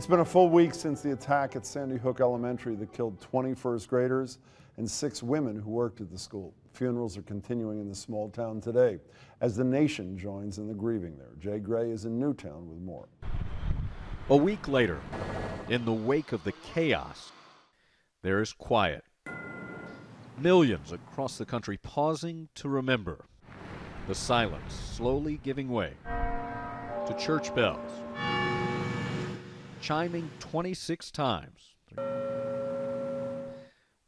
It's been a full week since the attack at Sandy Hook Elementary that killed 20 first graders and 6 women who worked at the school. Funerals are continuing in the small town today as the nation joins in the grieving there. Jay Gray is in Newtown with more. A week later, in the wake of the chaos, there is quiet. Millions across the country pausing to remember. The silence slowly giving way to church bells, chiming 26 times.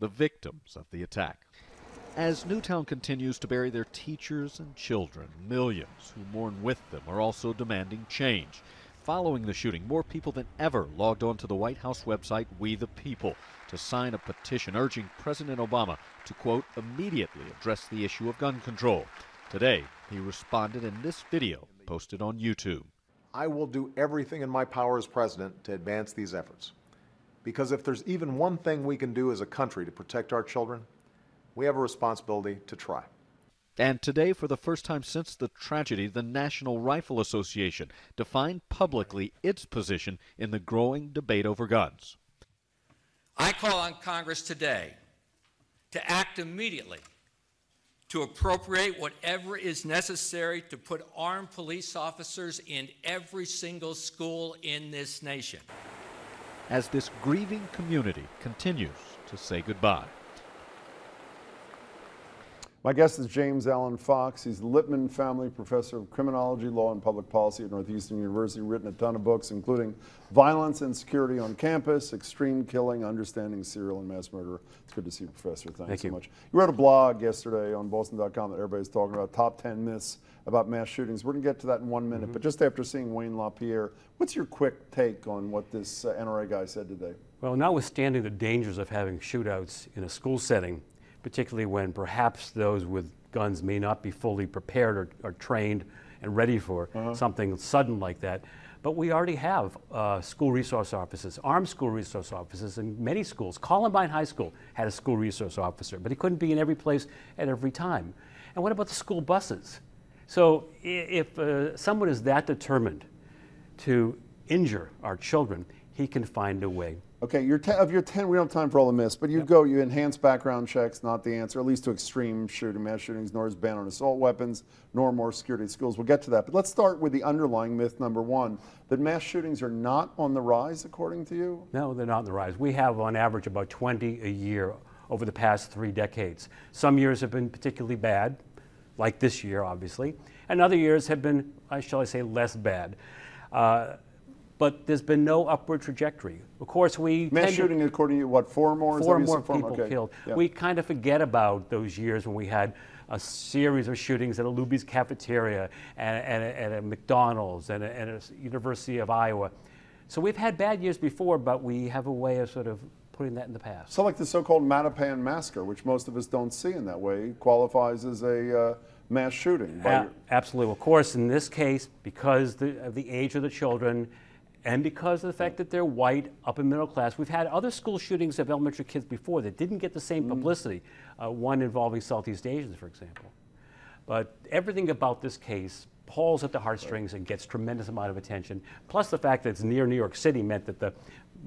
The victims of the attack. As Newtown continues to bury their teachers and children, millions who mourn with them are also demanding change. Following the shooting, more people than ever logged on to the White House website, We the People, to sign a petition urging President Obama to, quote, immediately address the issue of gun control. Today, he responded in this video posted on YouTube. I will do everything in my power as president to advance these efforts. Because if there's even one thing we can do as a country to protect our children, we have a responsibility to try. And today, for the first time since the tragedy, the National Rifle Association defined publicly its position in the growing debate over guns. I call on Congress today to act immediately to appropriate whatever is necessary to put armed police officers in every single school in this nation. As this grieving community continues to say goodbye. My guest is James Alan Fox. He's the Lippman Family Professor of Criminology, Law, and Public Policy at Northeastern University, written a ton of books, including Violence and Security on Campus, Extreme Killing, Understanding Serial and Mass Murder. It's good to see you, Professor. Thanks so much. You wrote a blog yesterday on Boston.com that everybody's talking about, top 10 myths about mass shootings. We're going to get to that in 1 minute, but just after seeing Wayne LaPierre, what's your quick take on what this NRA guy said today? Well, notwithstanding the dangers of having shootouts in a school setting, particularly when perhaps those with guns may not be fully prepared or trained and ready for something sudden like that. But we already have school resource officers, armed school resource officers in many schools. Columbine High School had a school resource officer, but he couldn't be in every place at every time. And what about the school buses? So if someone is that determined to injure our children, he can find a way. Okay, of your 10, we don't have time for all the myths, but you enhance background checks, not the answer, at least to extreme mass shootings, nor is ban on assault weapons, nor more security at schools. We'll get to that. But let's start with the underlying myth, number 1, that mass shootings are not on the rise, according to you? No, they're not on the rise. We have, on average, about 20 a year over the past 3 decades. Some years have been particularly bad, like this year, obviously, and other years have been, shall I say, less bad. But there's been no upward trajectory. Of course, mass shooting, according to you, what, 4 more? 4 more people killed. Yeah. We kind of forget about those years when we had a series of shootings at a Luby's cafeteria and a McDonald's and a University of Iowa. So we've had bad years before, but we have a way of sort of putting that in the past. So like the so-called Mattapan massacre, which most of us don't see in that way, qualifies as a mass shooting. Absolutely. Of course, in this case, because of the age of the children, and because of the fact that they're white, upper middle class, we've had other school shootings of elementary kids before that didn't get the same publicity, one involving Southeast Asians, for example. But everything about this case pulls at the heartstrings and gets tremendous amount of attention. Plus the fact that it's near New York City meant that the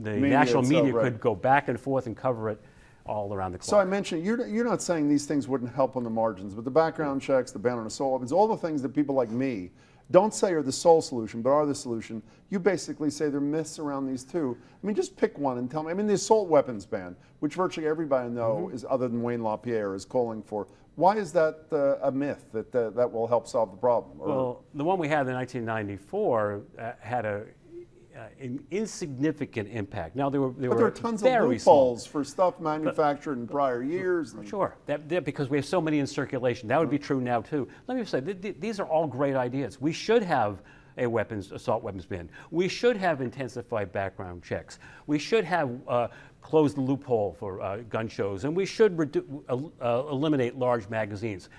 national media could go back and forth and cover it all around the clock. So I mentioned, you're not saying these things wouldn't help on the margins, but the background checks, the ban on assault weapons, all the things that people like me don't say are the sole solution, but are the solution. You basically say there are myths around these too. I mean, just pick one and tell me. I mean, the assault weapons ban, which virtually everybody I know is, other than Wayne LaPierre, is calling for. Why is that a myth that that will help solve the problem? Well, the one we had in 1994 had an insignificant impact. Now there were tons of very loopholes for stuff manufactured in prior years. Sure, because we have so many in circulation. That would be true now too. Let me say, these are all great ideas. We should have a assault weapons ban. We should have intensified background checks. We should have closed the loophole for gun shows, and we should eliminate large magazines.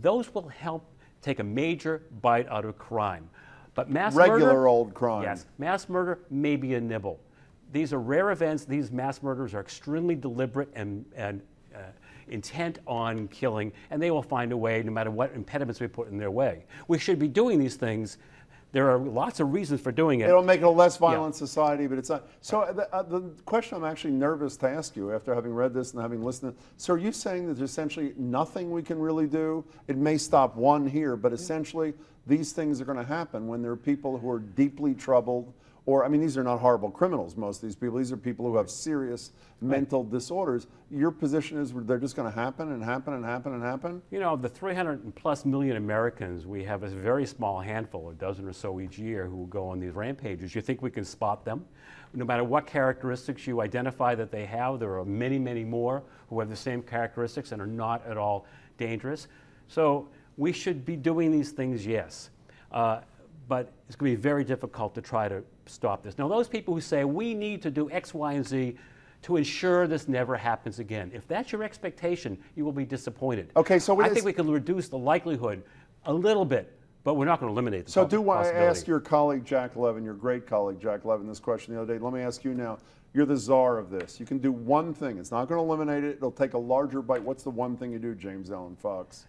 Those will help take a major bite out of crime. But mass murder, old crime. Yes, mass murder may be a nibble. These are rare events. These mass murders are extremely deliberate and intent on killing, and they will find a way no matter what impediments we put in their way. We should be doing these things There are lots of reasons for doing it. It'll make it a less violent society, but it's not. So the question I'm actually nervous to ask you after having read this and having listened, so are you saying that there's essentially nothing we can really do? It may stop one here, but essentially these things are going to happen when there are people who are deeply troubled, or, I mean, these are not horrible criminals, most of these people. These are people who have serious mental disorders. Your position is they're just going to happen and happen and happen and happen? You know, the 300+ million Americans, we have a very small handful, a dozen or so each year, who go on these rampages. You think we can spot them? No matter what characteristics you identify that they have, there are many, many more who have the same characteristics and are not at all dangerous. So we should be doing these things, yes. But it's going to be very difficult to try to stop this. Now, those people who say we need to do X, Y, and Z to ensure this never happens again, if that's your expectation, you will be disappointed. Okay, so I think we can reduce the likelihood a little bit, but we're not going to eliminate the possibility. So I asked your colleague Jack Levin, your great colleague Jack Levin, this question the other day. Let me ask you now. You're the czar of this. You can do one thing. It's not going to eliminate it. It'll take a larger bite. What's the one thing you do, James Alan Fox?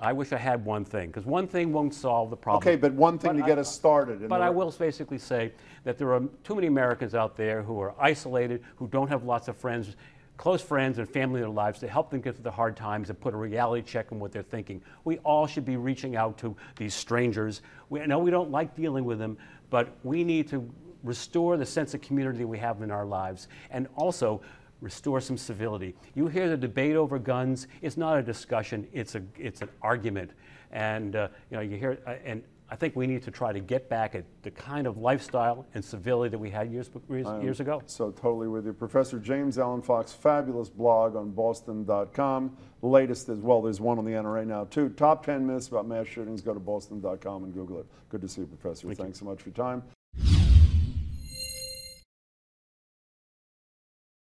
I wish I had one thing, because one thing won't solve the problem. Okay, but one thing to get us started. But I will basically say that there are too many Americans out there who are isolated, who don't have lots of friends, close friends and family in their lives to help them get through the hard times and put a reality check on what they're thinking. We all should be reaching out to these strangers. I know we don't like dealing with them, but we need to restore the sense of community we have in our lives, and also restore some civility. You hear the debate over guns. It's not a discussion. It's an argument, and you know, you hear. And I think we need to try to get back at the kind of lifestyle and civility that we had years ago. So totally with you, Professor James Alan Fox. Fabulous blog on Boston.com. Latest as well. There's one on the NRA now too. Top 10 myths about mass shootings. Go to Boston.com and Google it. Good to see you, Professor. Thanks so much for your time.